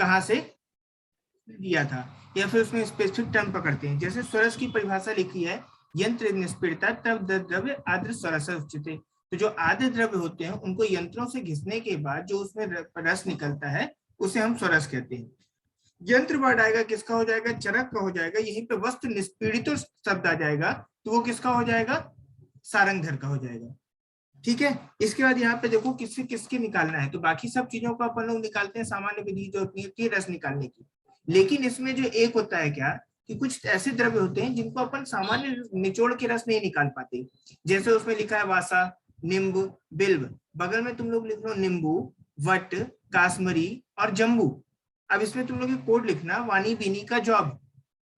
कहाँ से दिया था, या फिर उसमें स्पेसिफिक टर्म पकड़ते हैं। जैसे स्वरस की परिभाषा लिखी है, यंत्र निष्पीड़िता तब द्रव्य आद्र स्वरस उच्यते। तो जो आद्र द्रव्य होते हैं उनको यंत्रों से घिसने के बाद जो उसमें रस निकलता है उसे हम स्वरस कहते हैं। यंत्र वर्ड आएगा, किसका हो जाएगा, चरक का हो जाएगा। यहीं पे वस्तु निष्पीड़ित शब्द आ जाएगा तो वो किसका हो जाएगा, सारंगधर का हो जाएगा। ठीक है, इसके बाद यहाँ पे देखो किससे किसके निकालना है। तो बाकी सब चीजों को अपन लोग निकालते हैं सामान्य विधि जो होती है रस निकालने की, लेकिन इसमें जो एक होता है क्या कि कुछ ऐसे द्रव्य होते हैं जिनको अपन सामान्य निचोड़ के रस नहीं निकाल पाते। जैसे उसमें लिखा है वासा, नींब, बिल्व, बगल में तुम लोग लिख लो नींबू, वट, काश्मरी और जम्बू। अब इसमें तुम लोग कोड लिखना वानी बीनी का जॉब,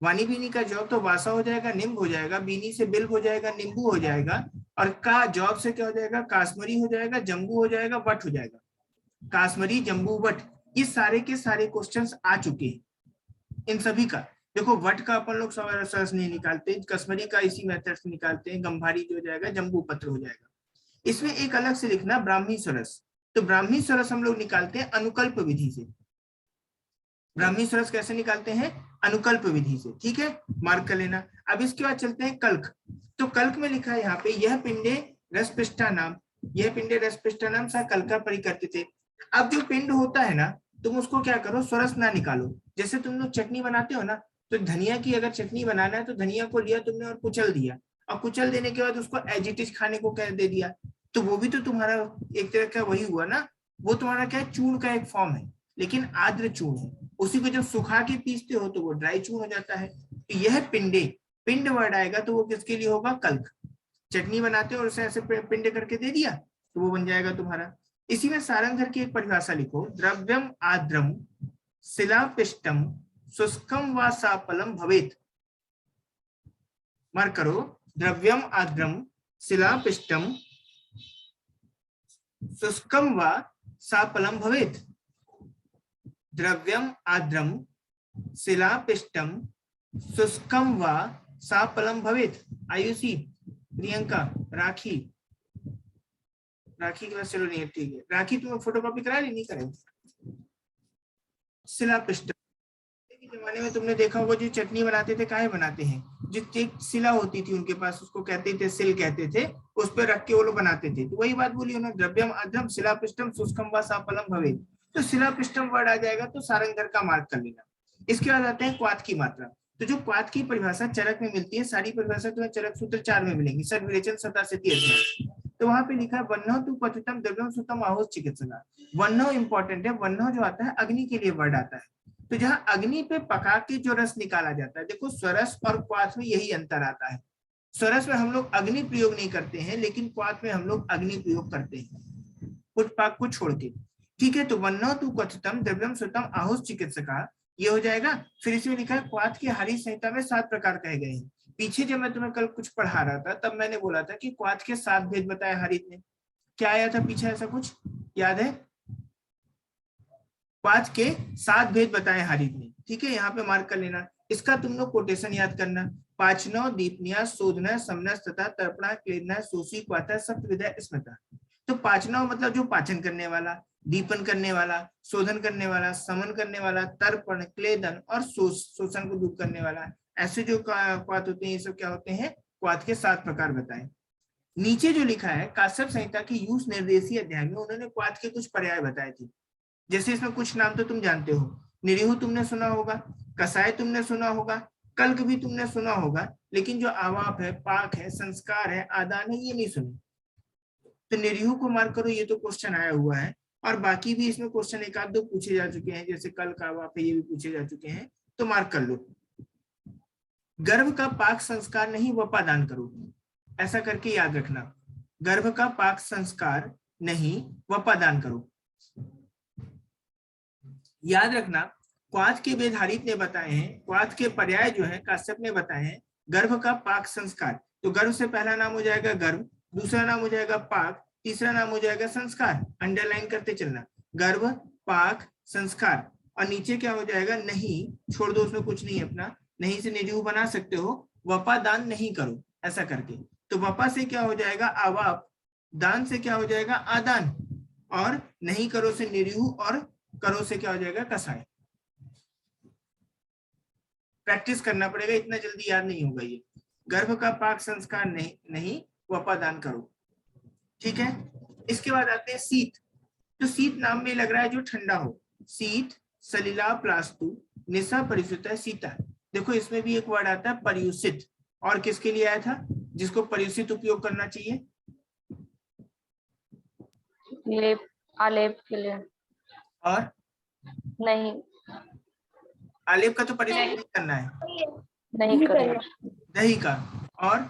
वानी बीनी का जॉब तो वासा हो जाएगा, नींब हो जाएगा, बीनी से बिल्व हो जाएगा, नींबू हो जाएगा, और का जॉब से क्या हो जाएगा, काश्मरी हो जाएगा, जम्बू हो जाएगा, वट हो जाएगा। काश्मरी, जम्बू, वट, ये सारे के सारे क्वेश्चंस आ चुके हैं इन सभी का। देखो वट का अपन लोग सरस नहीं निकालते, कश्मीरी का इसी मेथड से निकालते हैं, गंभारी जो हो जाएगा, जम्बू पत्र हो जाएगा। इसमें एक अलग से लिखना ब्राह्मी सरस। तो ब्राह्मी सरस हम लोग निकालते हैं अनुकल्प विधि से। ब्राह्मी सरस कैसे निकालते हैं, अनुकल्प विधि से। ठीक है, मार्क कर लेना। अब इसके बाद चलते हैं कल्क। तो कल्क में लिखा है यहाँ पे, यह पिंडे रसपिष्टा नाम, यह पिंडे रसपिष्टा नाम सा कल्का परिकर्तिते। अब जो पिंड होता है ना, तुम उसको क्या करो, स्वरस ना निकालो। जैसे तुम लोग चटनी बनाते हो ना, तो धनिया की अगर चटनी बनाना है तो धनिया को लिया तुमने और कुचल दिया, और कुचल देने के बाद उसको एजिटिज खाने को कह दे दिया, तो वो भी तो तुम्हारा एक तरह का वही हुआ ना। वो तुम्हारा क्या है, चूर्ण का एक फॉर्म है, लेकिन आर्द्र चूर्ण है। उसी को जब सुखा के पीसते हो तो वो ड्राई चूर्ण हो जाता है। तो यह पिंडे, पिंड वर्ड आएगा तो वो किसके लिए होगा, कल्क। चटनी बनाते हो और उसे ऐसे पिंड करके दे दिया तो वो बन जाएगा तुम्हारा। इसी में सारंगधर की एक परिभाषा लिखो, द्रव्यम आद्रम शिलापिष्टम शुष्कम व सापलम भवेत। मार्क करो, द्रव्यम आद्रम शिलापिष्टम शुष्कम व सापलम भवेत। द्रव्यम आद्रम शिलापिष्टम शुष्कम व सापलम भवेत। आयुषी, प्रियंका, राखी, राखी के पास चलो नहीं है, ठीक है। राखी तुम्हें फोटोकॉपी करा ली, नहीं करेंगे। शिलापिष्ट के जमाने में तुमने देखा होगा जो चटनी बनाते थे, काहे बनाते हैं, जो एक शिला होती थी उनके पास, उसको कहते थे सिल कहते थे, उस पर रख के वो लोग बनाते थे। तो वही बात बोली उन्होंने, द्रव्यम आद्रम शिलापिष्टम शुष्कम व सापलम भवेत। तो शिलापिष्टम वर्ड आ जाएगा तो सारंगधर का मार्क कर लेना। इसके बाद आते हैं क्वाथ की मात्रा। तो जो क्वाथ की परिभाषा चरक में मिलती है, सारी परिभाषा तुम्हें चरक सूत्र 4 में मिलेंगी, सर विरेचन सता से तो वहां पे लिखा है वन्नो तु पतितम द्रव्यम सुतम आहोस चिकित्सका। वन्नो इंपॉर्टेंट है, वन्नो जो आता है अग्नि के लिए वर्ड आता है। तो जहां अग्नि पे पका के जो रस निकाला जाता है, देखो स्वरस और क्वाथ में यही अंतर आता है। स्वरस में हम लोग अग्नि प्रयोग नहीं करते हैं, लेकिन क्वाथ में हम लोग अग्नि प्रयोग करते हैं, पुष्पाक को छोड़ के। ठीक है, तो वन्नो तु क्वथितम द्रव्यम सुतम आहुष चिकित्सका, ये हो जाएगा। फिर इसमें लिखा है क्वाथ की हरी संहिता में 7 प्रकार कहे गए हैं। पीछे जब मैं तुम्हें कल कुछ पढ़ा रहा था तब मैंने बोला था कि क्वाथ के 7 भेद बताए हरित ने। क्या आया था पीछे, ऐसा कुछ याद है? क्वाथ के 7 भेद बताए हरित ने। ठीक है, यहाँ पे मार्क कर लेना। इसका तुम लोग कोटेशन याद करना, पाचनो, दीपनिया, शोधना, समनस तथा तर्पणा, क्लेदना, सोसी, क्वाथा, सप्तविधा, स्मृता। तो पाचनो मतलब जो पाचन करने वाला, दीपन करने वाला, शोधन करने वाला, समन करने वाला, तर्पण, क्लेदन और शोषण को दूर करने वाला। ऐसे जो क्वाथ होते हैं ये सब क्या होते हैं, क्वाथ के 7 प्रकार बताए। नीचे जो लिखा है काश्यप संहिता की यूस निर्देशीय अध्याय में उन्होंने क्वाथ के कुछ पर्याय बताए थे। जैसे इसमें कुछ नाम तो तुम जानते हो, निरीहु तुमने सुना होगा, कसाय तुमने सुना होगा, कल्क भी तुमने सुना होगा, लेकिन जो आवाप है, पाक है, संस्कार है, आदान है, ये नहीं सुने। तो निरीहु को मार्क करो, ये तो क्वेश्चन आया हुआ है। और बाकी भी इसमें क्वेश्चन एक आध दो पूछे जा चुके हैं, जैसे कल का आवाप है, ये भी पूछे जा चुके हैं, तो मार्क कर लो। गर्भ का पाक संस्कार नहीं वपादान करो, ऐसा करके याद रखना। गर्भ का पाक संस्कार नहीं वपादान करो, याद रखना। क्वाथ के वेद हरित ने बताए हैं, क्वाथ के पर्याय जो है काश्यप ने बताए हैं। गर्भ का पाक संस्कार, तो गर्भ से पहला नाम हो जाएगा गर्भ, दूसरा नाम हो जाएगा पाक, तीसरा नाम हो जाएगा संस्कार। अंडरलाइन करते चलना, गर्भ, पाक, संस्कार, और नीचे क्या हो जाएगा, नहीं, छोड़ दो, उसमें कुछ नहीं है अपना, नहीं से निरीहु बना सकते हो, वपादान नहीं करो, ऐसा करके। तो वपा से क्या हो जाएगा आवाप, दान से क्या हो जाएगा आदान, और नहीं करो से निरीहु, और करो से क्या हो जाएगा कसाय। प्रैक्टिस करना पड़ेगा, इतना जल्दी याद नहीं होगा ये। गर्भ का पाक संस्कार नहीं वपादान करो, ठीक है। इसके बाद आते हैं शीत। तो शीत नाम में लग रहा है जो ठंडा हो, शीत सलिला प्लास्तु निशा परियुषित शीता। देखो इसमें भी एक वर्ड आता है परियुषित, और किसके लिए आया था जिसको परियुषित उपयोग करना चाहिए? लेप, आलेप के लिए। और नहीं, आलेप का तो परियुषित नहीं करना है, नहीं करेगा। दही का। और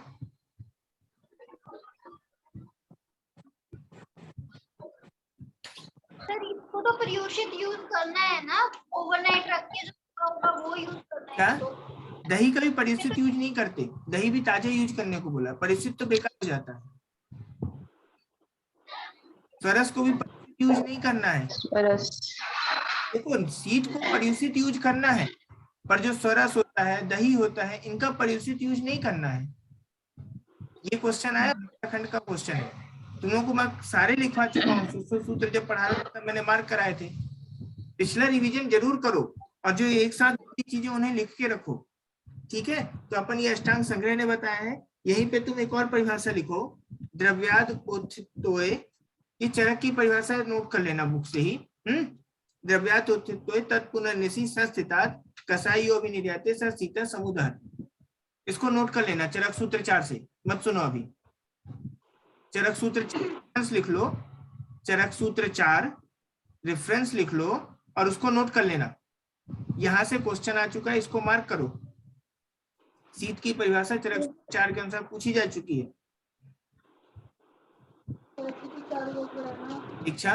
सर इसको तो परियुषित यूज करना है ना, ओवरनाइट रख के जो होगा वो यूज करना है। क्या? दही का भी परियुषित यूज नहीं करते, दही भी ताजा यूज करने को बोला, परियुषित तो बेकार हो जाता है। स्वरस को भी परियुषित यूज नहीं करना है। देखो शीत को परियुषित यूज करना है, पर जो स्वरस होता है, दही होता है, इनका परियुषित यूज नहीं करना है। ये क्वेश्चन आया, खंड का क्वेश्चन है। तुम लोगों को मैं सारे लिखवा चुका हूँ, सूत्र जब पढ़ा रहा था मैंने मार्क कराए थे। पिछला रिवीजन जरूर करो, और जो एक साथ चीजें उन्हें लिख के रखो, ठीक है। तो अपन ये अष्टांग संग्रह ने बताया है। यहीं पे तुम एक और परिभाषा लिखो, द्रव्याद उत्थितोय। ये चरक की परिभाषा नोट कर लेना बुक से ही। द्रव्याद उत्थितोय तत्पुनर्निशि संस्थितात् कसाईयो विनिर्याते संस्थिता समुदर। इसको नोट कर लेना चरक सूत्र 4 से, मत सुनो अभी। चरक सूत्र रेफरेंस लिख लो, चरक सूत्र 4 रेफरेंस लिख लो और उसको नोट कर लेना। यहां से क्वेश्चन आ चुका है, इसको मार्क करो। शीत की परिभाषा चरक सूत्र 4 के अनुसार पूछी जा चुकी है। दीक्षा,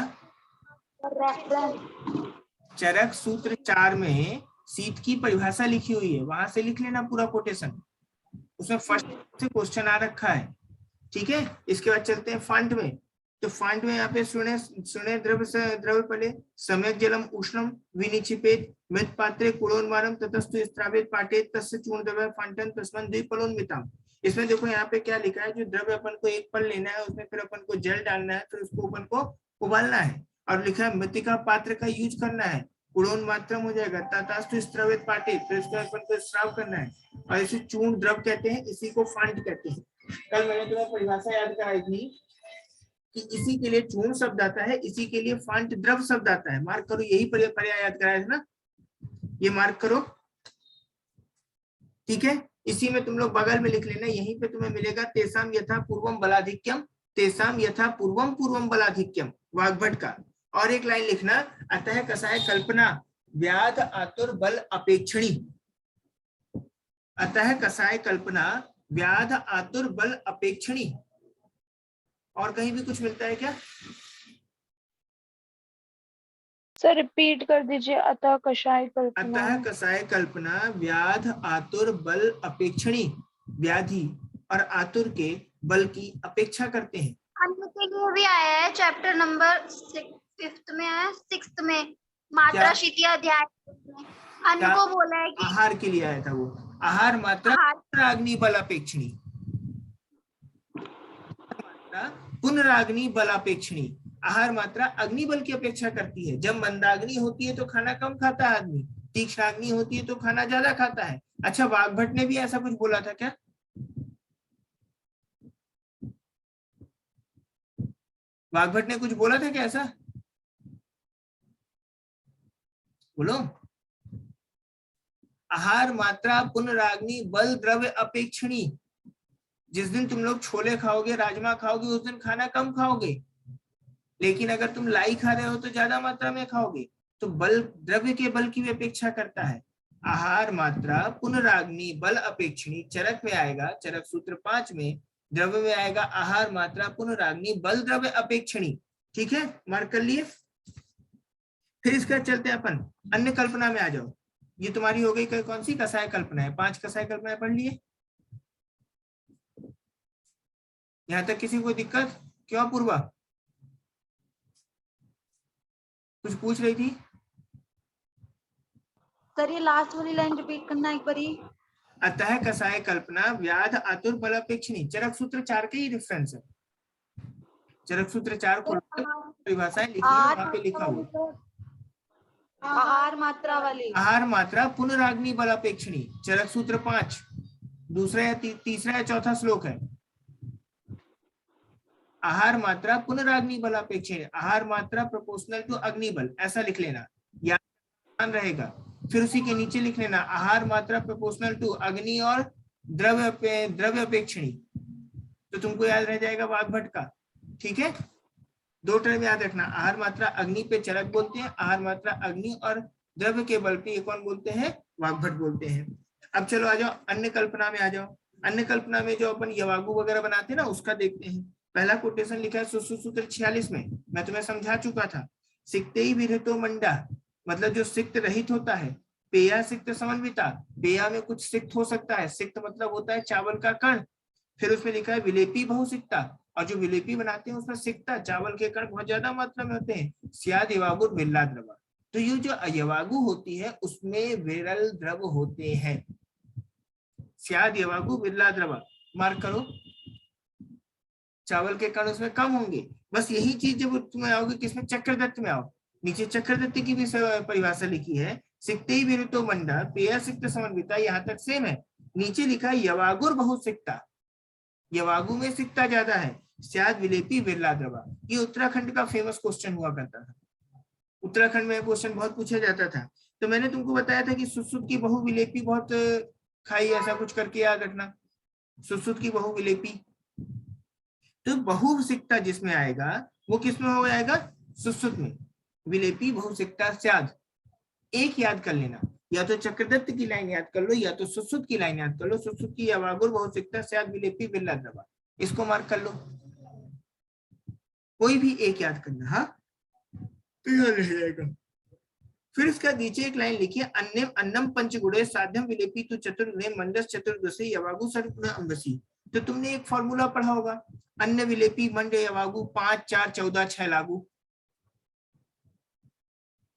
चरक सूत्र 4 में शीत की परिभाषा लिखी हुई है, वहां से लिख लेना पूरा कोटेशन, उसमें फर्स्ट से क्वेश्चन आ रखा है, ठीक है। इसके बाद चलते हैं फांट में। तो फांट में यहाँ पे सुने द्रव्य से द्रव्य पहले सम्यक जलम उष्णम विनिक्षिपेत मृत पात्रे कुलोन्मारम ततस्तु स्त्रावित पाटेत तस्य चूर्ण द्रव्य फांटन तस्मन द्विपलोन्मितम। इसमें देखो यहाँ पे क्या लिखा है, जो द्रव्य अपन को एक पल लेना है, उसमें फिर अपन को जल डालना है, फिर उसको अपन को उबालना है, और लिखा है मृतिका पात्र का यूज करना है, कुलोन मात्रम हो जाएगा, ततस्तु स्त्रावित पाटेत, फिर उसको अपन को स्त्राव करना है, और इसे चूर्ण द्रव कहते हैं, इसी को फांट कहते हैं। कल मैंने तुम्हें परिभाषा याद कराई थी कि इसी के लिए चूर्ण शब्द आता है, इसी के लिए फांट द्रव शब्द आता है। मार्क करो, यही पर्याय याद कराया था ना, ये मार्क करो, ठीक है। इसी में तुम लोग बगल में लिख लेना, यहीं पे तुम्हें मिलेगा तेसाम यथा पूर्वम बलाधिक्यम, तेसाम यथा पूर्वम पूर्वम बलाधिक्यम, वाग्भट का। और एक लाइन लिखना, अतः कसाय कल्पना व्याध आतुर बल अपेक्षणी, अतः कसाय कल्पना व्याध आतुर बल अपेक्षणी। और कहीं भी कुछ मिलता है क्या? सर रिपीट कर दीजिए। अतः कषाय कल्पना, अतः कसाय कल्पना व्याध आतुर बल अपेक्षणी, व्याधि और आतुर के बल की अपेक्षा करते हैं। अन्न के लिए भी आया है, चैप्टर नंबर 5 में आया, 6 में मात्रा शीती अध्याय में अन्न को बोला है कि आहार के लिए आया था वो, आहार मात्रा पुनराग्नि बल अपेक्षणी, पुनराग्नि बल अपेक्षणी। आहार मात्रा अग्नि बल की अपेक्षा करती है। जब मंदाग्नि होती है तो खाना कम खाता है आदमी, तीक्ष्णाग्नि होती है तो खाना ज्यादा खाता है। अच्छा, वाग्भट ने भी ऐसा कुछ बोला था क्या? वाग्भट ने कुछ बोला था क्या ऐसा? बोलो। आहार मात्रा पुनराग्नि बल द्रव्य अपेक्षणी। जिस दिन तुम लोग छोले खाओगे, राजमा खाओगे, उस दिन खाना कम खाओगे, लेकिन अगर तुम लाई खा रहे हो तो ज्यादा मात्रा में खाओगे। तो बल द्रव्य के बल की भी अपेक्षा करता है। आहार मात्रा पुनराग्नि बल अपेक्षणी चरक में आएगा, चरक सूत्र 5 में। द्रव्य में आएगा आहार मात्रा पुनराग्नि बल द्रव्य अपेक्षणी, ठीक है, मार्क कर लिए। फिर इसका चलते अपन अन्य कल्पना में आ जाओ। ये तुम्हारी हो गई कौन सी? कसाय कल्पना है। 5 कसाय कल्पना पढ़ लिए। यहां तक किसी को दिक्कत? क्यों पूर्वा कुछ पूछ रही थी? सर ये लास्ट वाली लाइन रिपीट करना एक बारी। अतः कसाय कल्पना व्याध आतुर बल अपेक्षणी, चरक सूत्र 4 के ही रेफरेंस है। चरक सूत्र 4 को परिभाषाएं लिखी है, वहां पे लिखा हुआ। आहार मात्रा वाली। आहार मात्रा पुनराग्नि बलापेक्षिणी, चरक सूत्र 5, दूसरा या तीसरा या चौथा श्लोक है। आहार मात्रा पुनराग्नि बलापेक्षिणी, आहार मात्रा प्रोपोर्शनल टू अग्निबल, ऐसा लिख लेना, याद रहेगा। फिर उसी के नीचे लिख लेना आहार मात्रा प्रोपोर्शनल टू अग्नि और द्रव्य अपेक्षिणी, तो तुमको याद रह जाएगा वाग्भट का। ठीक है, 2 टर्म याद रखना, आहार मात्रा अग्नि पे चरक बोलते हैं, आहार मात्रा अग्नि और द्रव्य के बल पे ये कौन बोलते हैं, वाग्भट बोलते हैं। अब चलो आ जाओ अन्य कल्पना में आ जाओ। अन्य कल्पना में जो अपन यवागु वगैरह बनाते हैं ना, उसका देखते हैं। पहला कोटेशन लिखा है सुश्रुत सूत्र 46 में, मैं तुम्हें समझा चुका था। सिक्ते ही विरहितो मंडा, मतलब जो सिक्त रहित होता है। पेया सिक्त समन्विता, पेया में कुछ सिक्त हो सकता है, सिक्त मतलब होता है चावल का कण। फिर उसमें लिखा है विलेपी बहुसिक्ता, और जो विलेपी बनाते हैं उसमें सिक्ता चावल के कण बहुत ज्यादा मात्रा में होते हैं। स्याद यवागुर विरला द्रव, तो ये जो यवागु होती है उसमें विरल द्रव होते हैं। स्याद यवागु विरला द्रव, मार्क करो, चावल के कण उसमें कम होंगे। बस यही चीज जब तुम्हें आओगे किसमें, चक्रदत्त में आओ, नीचे चक्रदत्त की भी परिभाषा लिखी है, सिक्ते ही विरुतो मंडा पेय सिक्त समन्विता, यहाँ तक सेम है। नीचे लिखा है यवागुर बहुसिक्ता, यवागु में सिक्ता ज्यादा है। स्याद विलेपी विरला द्रवा, ये उत्तराखंड का फेमस क्वेश्चन हुआ करता था, उत्तराखंड में क्वेश्चन बहुत पूछा जाता था। तो मैंने तुमको बताया था कि सुश्रुत की बहु विलेपी बहुत खाई, ऐसा कुछ करके याद रखना, सुश्रुत की बहु विलेपी। तो बहुसिक्ता जिसमें आएगा वो किसमें हो जाएगा, सुश्रुत में। विलेपी बहुसिक्ता स्याद, एक याद कर लेना, या तो चक्रदत्त की लाइन याद कर लो या तो सुश्रुत की लाइन याद कर लो। सुश्रुत की यवागुर बहुसिक्ता स्याद विलेपी विरला द्रवा, इसको मार्क कर लो, कोई भी एक याद करना। हाँ, तो याद रह जाएगा। फिर इसका नीचे एक लाइन लिखिए, अन्यम अन्नम पंचगुणे साध्यम विलेपी तु चतुर्गुणे मंडस चतुर्दशी यवागु सर्वगुण अम्बसी। तो तुमने एक फॉर्मूला पढ़ा होगा, अन्य विलेपी मंड यवागु 5 4 14 6 लागू।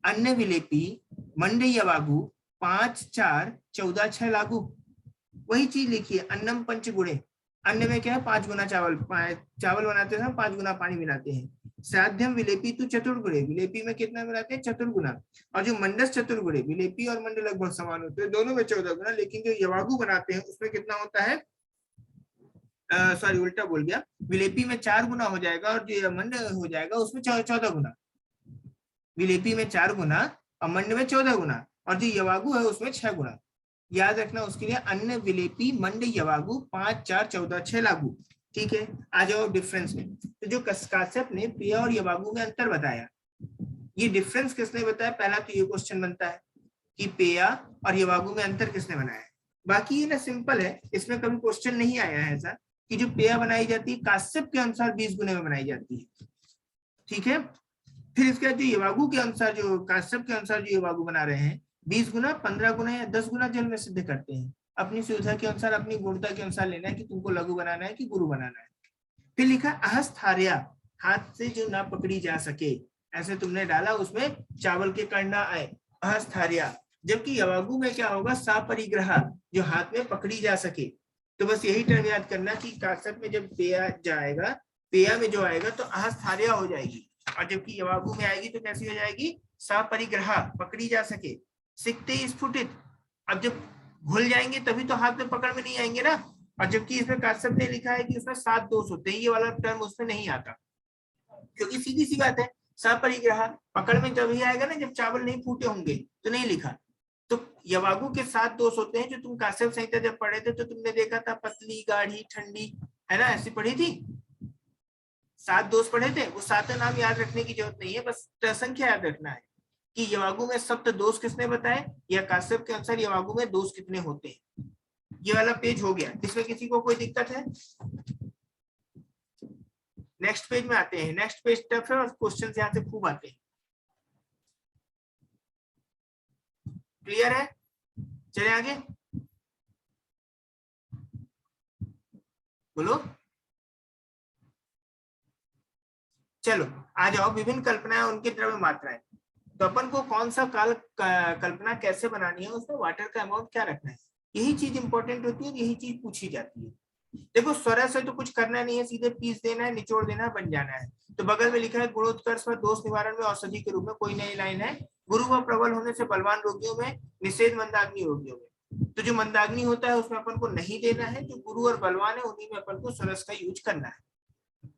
अन्य विलेपी मंड यवागु 5 4 14 6 लागू। वही चीज लिखिए, अन्नम पंचगुणे, अन्न में क्या है 5 गुना चावल, चावल बनाते समय 5 गुना पानी मिलाते हैं। साध्यम विलेपी तो चतुर्गुणे, विलेपी में कितना मिलाते हैं, चतुर्गुना। और जो मंडस चतुर्गुणे, विलेपी और मंड लगभग समान होते हैं, दोनों में 14 गुना, लेकिन जो यवागु बनाते हैं उसमें कितना होता है, सॉरी उल्टा बोल गया, विलेपी में 4 गुना हो जाएगा और जो मंड हो जाएगा उसमें 14 गुना। विलेपी में 4 गुना और मंड में 14 गुना, और जो यवागु है उसमें 6 गुना। याद रखना उसके लिए, अन्य विलेपी मंड यवागु 5 4 14 6 लागू। ठीक है, आ जाओ डिफरेंस में। तो जो काश्यप ने पेय और यवागु में अंतर बताया, ये डिफरेंस किसने बताया, पहला तो ये क्वेश्चन बनता है कि पेय और यवागु में अंतर किसने बनाया। बाकी ये ना सिंपल है, इसमें कभी क्वेश्चन नहीं आया है ऐसा कि जो पेय बनाई जाती है काश्यप के अनुसार 20 गुने में बनाई जाती है। ठीक है, फिर इसके बाद जो यवागु के अनुसार, जो काश्यप के अनुसार जो यवागु बना रहे हैं 20 गुना 15 गुना या 10 गुना जल में सिद्ध करते हैं। अपनी सुविधा के अनुसार, अपनी गुणता के अनुसार लेना है कि तुमको लघु बनाना है कि गुरु बनाना है। फिर लिखा अहस्थार्या, हाथ से जो ना पकड़ी जा सके, ऐसे तुमने डाला उसमें चावल के कण ना आए, अहस्थार्या। जबकि यवागु में क्या होगा, सापरिग्रह, जो हाथ में पकड़ी जा सके। तो बस यही टर्म याद करना कि काश्यप में जब पेया जाएगा, पेया में जो आएगा तो अहस्थार्या हो जाएगी, और जबकि यवागु में आएगी तो कैसी हो जाएगी, सापरिग्रह, पकड़ी जा सके। सिक्ते स्फुटित, अब जब घुल जाएंगे तभी तो हाथ में पकड़ में नहीं आएंगे ना, और जबकि इसमें काश्यप ने लिखा है कि उसमें 7 दोष होते हैं, ये वाला टर्म उसमें नहीं आता, क्योंकि सीधी सी बात है, सापरिग्रह पकड़ में तभी आएगा ना जब चावल नहीं फूटे होंगे, तो नहीं लिखा। तो यवागु के 7 दोष होते हैं, जो तुम काश्यप संहिता जब पढ़े थे तो तुमने देखा था, पतली, गाढ़ी, ठंडी, है ना, ऐसी पढ़ी थी, 7 दोष पढ़े थे। वो 7 नाम याद रखने की जरूरत नहीं है, बस संख्या याद रखना है कि यवागु में सप्त दोष किसने बताए, या काश्यप के अनुसार यवागु में दोष कितने होते हैं। ये वाला पेज हो गया, इसमें किसी को कोई दिक्कत है। नेक्स्ट पेज में आते हैं, नेक्स्ट पेज टफ है और क्वेश्चन यहाँ से खूब आते हैं। क्लियर है, चले आगे बोलो। चलो आ जाओ, विभिन्न कल्पनाएं, उनके द्रव्य मात्राएं। तो अपन को कौन सा कल्पना कैसे बनानी है, उसमें वाटर का अमाउंट क्या रखना है, यही चीज इंपॉर्टेंट होती है, यही चीज पूछी जाती है। देखो स्वरस है तो कुछ करना नहीं है, सीधे पीस देना है, निचोड़ देना है, बन जाना है। तो बगल में लिखा है गुणोत्कर्ष व दोष निवारण में औषधि के रूप में कोई नई लाइन है, गुरु व प्रबल होने से बलवान रोगियों में, निषेध मंदाग्नि रोगियों में। तो जो मंदाग्नि होता है उसमें अपन को नहीं देना है, जो गुरु और बलवान है उन्हीं में अपन को स्वरस का यूज करना है।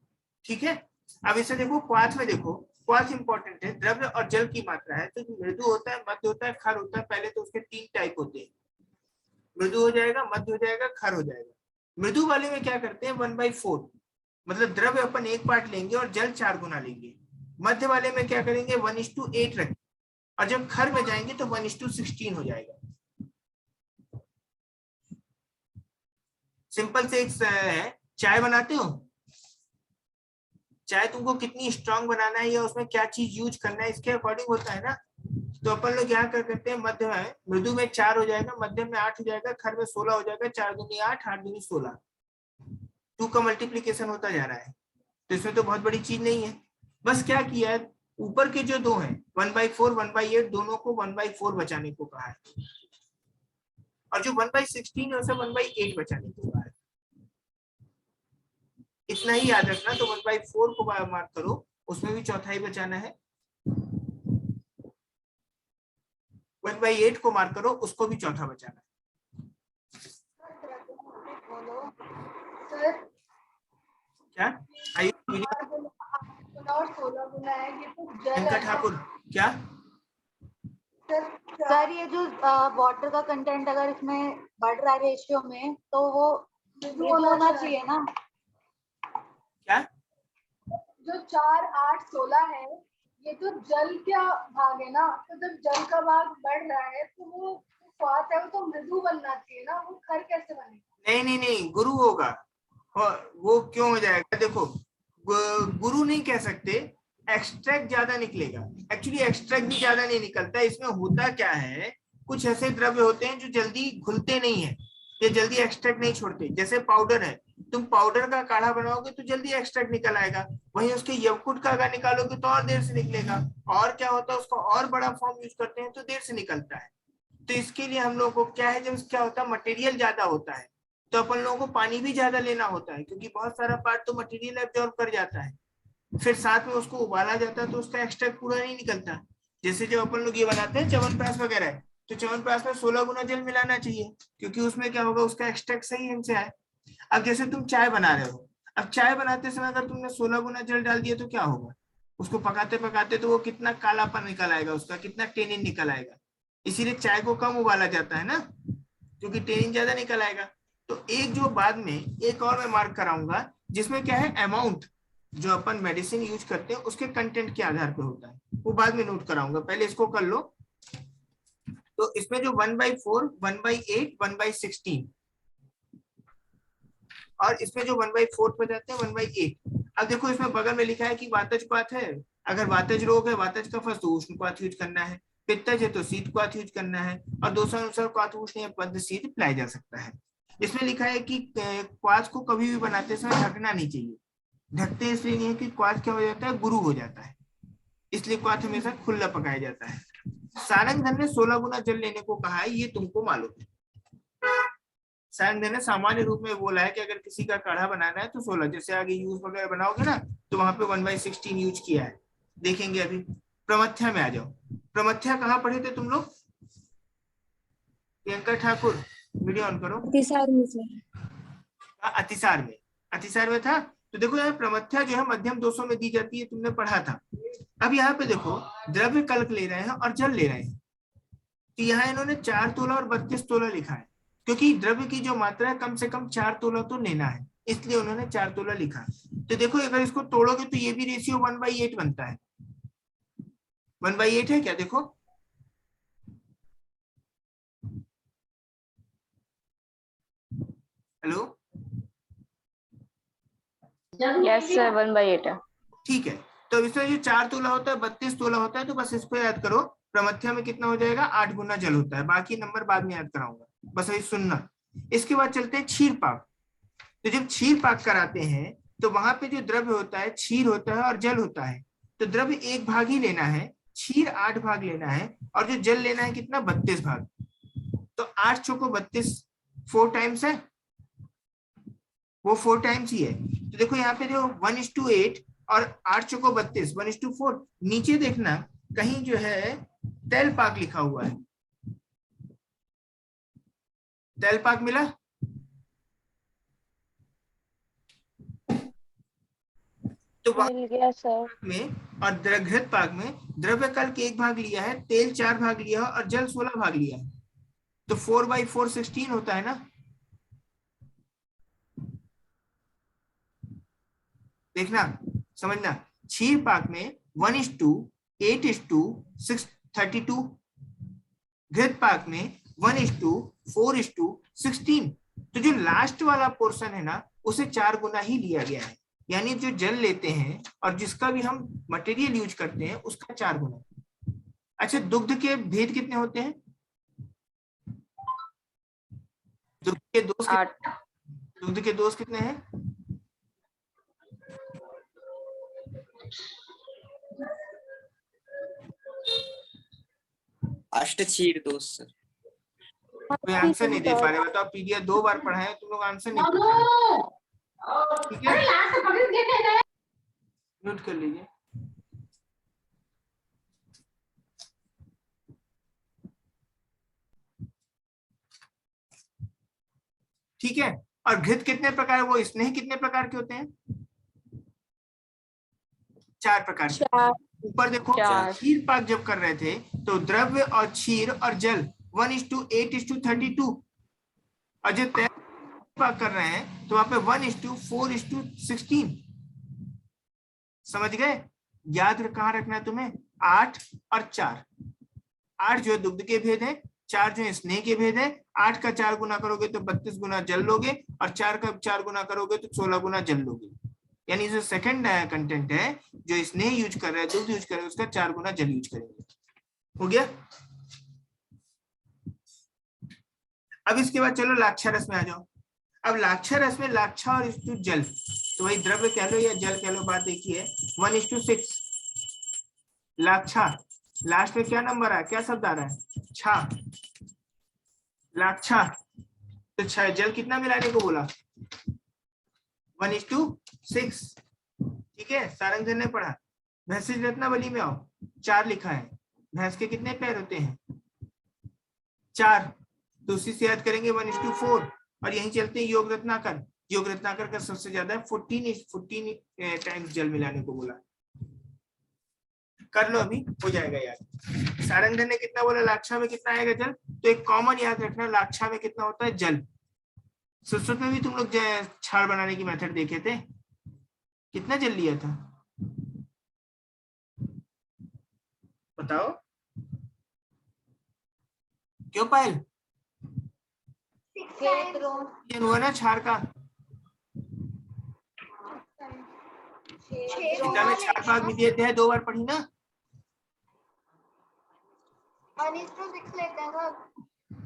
ठीक है, अब इसे देखो क्वाथ में, देखो क्वाथ इंपॉर्टेंट है, द्रव्य और जल की मात्रा है। तो मृदु होता है, मध्य होता है, खर होता है। पहले तो उसके 3 टाइप होते हैं, मृदु हो जाएगा, मध्य हो जाएगा, खर हो जाएगा। मृदु वाले में क्या करते हैं 1/4, मतलब द्रव्य अपन 1 पार्ट लेंगे और जल 4 गुना लेंगे। मध्य वाले में क्या करेंगे 1:8 रखेंगे, और जब खर में जाएंगे तो 1:16 हो जाएगा। सिंपल से एक है, चाय बनाते हो, चाय तुमको कितनी स्ट्रांग बनाना है या उसमें क्या चीज यूज करना है इसके अकॉर्डिंग होता है ना। तो अपन लोग यहाँ क्या करते हैं, मध्य में, मृदु में 4 हो जाएगा, मध्यम में 8 हो जाएगा, खर में 16 हो जाएगा, 4 दूनी 8, 8 दूनी 16, 2 का मल्टीप्लीकेशन होता जा रहा है। तो इसमें तो बहुत बड़ी चीज नहीं है, बस क्या किया है, ऊपर के जो 2 हैं 1/4 1/8 दोनों को 1/4 बचाने को कहा है, और जो 1/16 है उसे 1/8 बचाने को कहा है। इतना ही याद रखना। तो 1/4 को मार्क करो, उसमें भी चौथाई बचाना है, 1/8 को मार्क करो, उसको भी चौथा बचाना है। क्या इनका ठाकुर क्या सर ये जो वाटर का कंटेंट अगर इसमें बढ़ रहा है रेशियो में तो वो होना चाहिए ना। क्या जो 4, 8, 16 है, ये तो जल का भाग है ना, तो जब जल का भाग बढ़ रहा है तो वो स्वाद है, वो तो मृदु बनना चाहिए ना, वो खर कैसे बनेगा? नहीं, गुरु होगा। और वो क्यों हो जाएगा, देखो गुरु नहीं कह सकते, एक्सट्रैक्ट ज्यादा निकलेगा। एक्चुअली एक्सट्रैक्ट भी ज्यादा नहीं निकलता, इसमें होता क्या है, कुछ ऐसे द्रव्य होते हैं जो जल्दी घुलते नहीं है, ये जल्दी एक्सट्रैक्ट नहीं छोड़ते। जैसे पाउडर है, तुम पाउडर का काढ़ा बनाओगे तो जल्दी एक्सट्रैक्ट निकल आएगा, वहीं उसके यवकुट का अगर निकालोगे तो और देर से निकलेगा। और क्या होता है, उसका और बड़ा फॉर्म यूज करते हैं तो देर से निकलता है। तो इसके लिए हम लोगों को क्या है, जब क्या होता है मटेरियल ज्यादा होता है तो अपन लोगों को पानी भी ज्यादा लेना होता है, क्योंकि बहुत सारा पार्ट तो मटेरियल एब्जॉर्ब कर जाता है। फिर साथ में उसको उबाला जाता है तो उसका एक्सट्रैक्ट पूरा नहीं निकलता। जैसे जब अपन लोग ये बनाते हैं च्यवनप्राश वगैरह, तो च्यवनप्राश में 16 गुना जल मिलाना चाहिए, क्योंकि उसमें क्या होगा, उसका एक्सट्रैक्ट सही ढंग से आए। अब जैसे तुम चाय बना रहे हो, अब चाय बनाते समय अगर तुमने 16 गुना जल डाल दिया तो क्या होगा, उसको पकाते पकाते तो वो कितना कालापन निकल आएगा, उसका कितना टेनिन निकल आएगा। इसीलिए चाय को कम उबाला जाता है ना, क्योंकि टेनिन ज्यादा निकल आएगा। तो एक जो बाद में एक और मैं मार्क कराऊंगा, जिसमें क्या है अमाउंट जो अपन मेडिसिन यूज करते हैं उसके कंटेंट के आधार पे होता है, वो बाद में नोट कराऊंगा, पहले इसको कर लो। तो इसमें जो 1/4 1/8 1/16 और इसमें जो 1/4 पे जाते हैं 1/8। अब देखो इसमें बगल में लिखा है कि वातज क्वाथ है, अगर वातज रोग है, वातज का फर्स्ट तो उष्ण क्वाथ यूज करना है, पित्तज है तो शीत क्वाथ यूज करना है, और दोषानुसार क्वाथ उष्ण या पद्ध शीत पिलाया जा सकता है। इसमें लिखा है कि क्वाथ को कभी भी बनाते समय ढकना नहीं चाहिए। ढकते इसलिए नहीं है कि क्वाथ क्या हो जाता है, गुरु हो जाता है, इसलिए क्वाथ हमेशा खुला पकाया जाता है। सारंगधन ने 16 गुना जल लेने को कहा है, ये तुमको मालूम है। सारंगधन ने सामान्य रूप में बोला है कि अगर किसी का काढ़ा बनाना है तो 16, जैसे आगे यूज वगैरह बनाओगे ना तो वहां पे 1/16 यूज किया है, देखेंगे अभी। प्रमथ्या में आ जाओ, प्रमथ्या कहाँ पढ़े थे तुम लोग, प्रियंका ठाकुर वीडियो ऑन करो। अतिसार में से अतिसार में, अतिसार में था। तो देखो यहाँ प्रमथ्या जो है मध्यम दोषों में दी जाती है, तुमने पढ़ा था। अब यहाँ पे देखो द्रव्य कल्क ले रहे हैं और जल ले रहे हैं, तो यहाँ इन्होंने 4 तोला और 32 तोला लिखा है, क्योंकि द्रव्य की जो मात्रा है कम से कम 4 तोला तो लेना है, इसलिए उन्होंने 4 तोला लिखा। तो देखो अगर इसको तोड़ोगे तो ये भी रेशियो 1/8 बनता है। 1/8 है क्या, देखो हेलो, यस सर 1/8 है। ठीक है। तो इसमें जो 4 तोला होता है 32 तोला होता है, तो बस इसको याद करो। प्रमथ्या में कितना हो जाएगा, 8 गुना जल होता है, बाकी नंबर बाद में याद कराऊंगा, बस अभी सुनना। इसके बाद चलते हैं क्षीर पाक। तो जब क्षीर पाक कराते हैं तो वहां पे जो द्रव्य होता है, क्षीर होता है और जल होता है, तो द्रव्य 1 भाग ही लेना है, क्षीर 8 भाग लेना है, और जो जल लेना है कितना, 32 भाग। तो 8 चौको 32 4 टाइम्स है, वो 4 टाइम्स ही है। तो देखो यहाँ पे जो 1:8 और 8 चौको 32, 1:4। नीचे देखना कहीं जो है तेलपाक लिखा हुआ है, तेलपाक मिला? तो मिल गया सर। में और घृत पाक में द्रव्य कल के 1 भाग लिया है, तेल 4 भाग लिया है और जल 16 भाग लिया है, तो 4/4 16 होता है ना। देखना समझना, क्षीर पाक में 1:8:6 32, घृत पाक में 1:4:16। तो जो लास्ट वाला पोर्शन है ना उसे 4 गुना ही लिया गया है, यानी जो जल लेते हैं और जिसका भी हम मटेरियल यूज करते हैं उसका 4 गुना। अच्छा, दुग्ध के भेद कितने होते हैं? दुग्ध के दोष 8। दुग्ध के दोष कितने हैं? अष्टचीर दोष सर। कोई आंसर नहीं दे पा रहे, बताओ। पीडीएफ 2 बार पढ़ा है, तुम लोग आंसर नहीं दे पा रहे। ठीक है, म्यूट कर लीजिए। ठीक है, और घृत कितने प्रकार, वो स्नेह कितने प्रकार के होते हैं? 4 प्रकार के। ऊपर देखो, क्षीर पाक जब कर रहे थे तो द्रव्य और क्षीर और जल 1:8:32, और जब तेल पाक कर रहे हैं तो वहां पे 1:4:16। समझ गए? याद कहाँ रखना है तुम्हें? 8 और 4। 8 जो है दुग्ध के भेद है, 4 जो है स्नेह के भेद है। 8 का 4 गुना करोगे तो 32 गुना जल लोगे, और 4 का 4 गुना करोगे तो 16 गुना जल लोगे। यानी जो सेकंड कंटेंट है, जो स्नेह यूज कर रहे हैं, दुग्ध यूज कर रहे हैं, उसका 4 गुना जल यूज करेंगे। हो गया? अब इसके बाद चलो लाक्षा रस में आ जाओ। अब लाक्षा रस में लाक्षा और जल, तो वही द्रव्य कह लो या जल कह लो, बात एक ही है। 1:6 लाक्षा, लास्ट में क्या नंबर है, क्या शब्द आ रहा है? छा, लाक्षा। तो जल कितना मिलाने को बोला? 1:6। ठीक है, सारंगधर ने पढ़ा। भैंसी रत्नावली में आओ, 4 लिखा है। भैंस के कितने पैर होते हैं? 4। तो उसी से याद करेंगे 1:4। और यहीं चलते हैं योग रत्नाकर। योग रत्नाकर का सबसे ज्यादा 14 टाइम्स जल मिलाने को बोला। कर लो, अभी हो जाएगा याद। सारंगधर ने कितना बोला? लाक्षा में कितना आएगा जल? तो एक कॉमन याद रखना, लाक्षा में कितना होता है जल। संस्कृत में भी तुम लोग छाड़ बनाने की मेथड देखे थे, कितना जल लिया था बताओ? क्यों पायल? ये हुआ ना छाड़ का। गीता में 4 भाग भी दिए थे, 2 बार पढ़ी ना? 1:6 लेते हैं सर।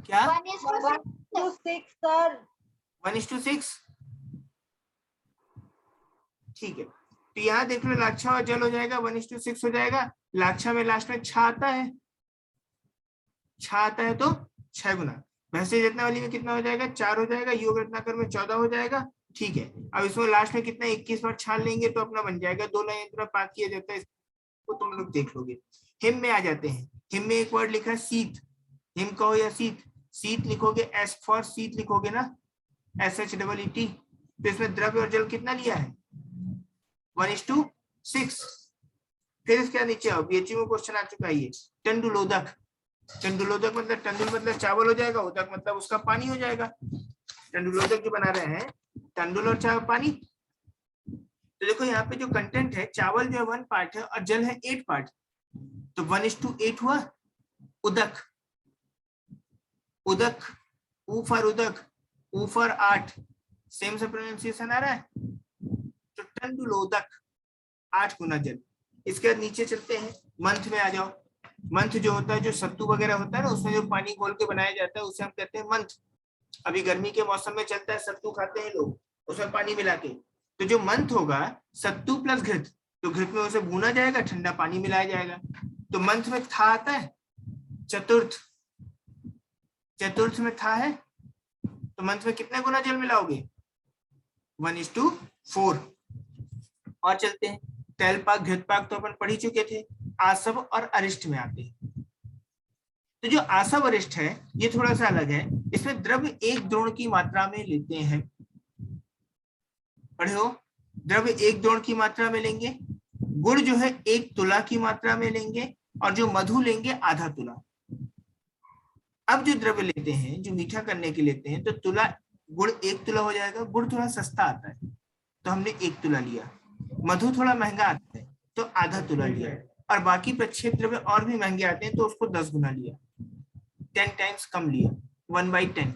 क्या? 1:6 सर। 1:6। ठीक है, तो यहाँ देख लो, लाक्षा और जल हो जाएगा, 1:6 हो जाएगा। लाक्षा में लास्ट में छा आता है, छा आता है तो 6 गुना। भैंसे रत्नावली में कितना हो जाएगा? 4 हो जाएगा। योग रत्नाकर में 14 हो जाएगा। ठीक है, अब इसमें लास्ट में कितना 21 बार छान लेंगे तो अपना बन जाएगा। 2 लाइन इतना पाक किया जाता है, इसको तुम लोग देख लोगे। हिम में आ जाते हैं। हिम में एक वर्ड लिखा है शीत, हिम कहो या शीत। शीत लिखोगे, एस फॉर शीत लिखोगे ना, SHEET। तो इसमें द्रव्य और जल कितना लिया है? 1:6। फिर इसके नीचे आओ, बीएचयू में क्वेश्चन आ चुका है ये, टंडुलोदक। टंडुलोदक मतलब टंडुल मतलब चावल हो जाएगा, उदक मतलब उसका पानी हो जाएगा। टंडुलोदक जो बना रहे हैं, टंडुल और चावल पानी। तो देखो यहाँ पे जो कंटेंट है, चावल जो है 1 पार्ट है और जल है 8 पार्ट, तो 1:8 हुआ। उदक, उदक, ऊ फॉर उदक, ऊ फॉर 8, सेम से प्रोनाउंसिएशन आ रहा है। तो टंडुलोदक 8 गुना जल। इसके बाद नीचे चलते हैं, मंथ में आ जाओ। मंथ जो होता है, जो सत्तू वगैरह होता है ना, उसमें जो पानी घोल के बनाया जाता है उसे हम कहते हैं मंथ। अभी गर्मी के मौसम में चलता है, सत्तू खाते हैं लोग, उसमें पानी मिला के। तो जो मंथ होगा सत्तू प्लस घृत, तो घृत में उसे भूना जाएगा, ठंडा पानी मिलाया जाएगा। तो मंथ में था आता है। चतुर्थ, चतुर्थ में था है, तो मंथ में कितने गुना जल मिलाओगे? 1:4। और चलते हैं, तैलपाक घृतपाक तो अपन पढ़ ही चुके थे, आसव और अरिष्ट में आते हैं। तो जो आसव अरिष्ट है ये थोड़ा सा अलग है, इसमें द्रव्य 1 द्रोण की मात्रा में लेते हैं। पढ़े हो, द्रव्य 1 द्रोण की मात्रा में लेंगे, गुड़ जो है 1 तुला की मात्रा में लेंगे, और जो मधु लेंगे आधा तुला। अब जो द्रव्य लेते हैं, जो मीठा करने के लेते हैं, तो तुला गुड़ 1 तुला हो जाएगा। गुड़ थोड़ा सस्ता आता है तो हमने 1 तुला लिया, मधु थोड़ा महंगा आता है तो आधा तुला लिया, और बाकी प्रक्षेप द्रव्य और भी महंगे आते हैं तो उसको 10 गुना लिया, 10 टाइम्स कम लिया, 1/10।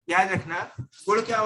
याद रखना गुड़ क्या होगा,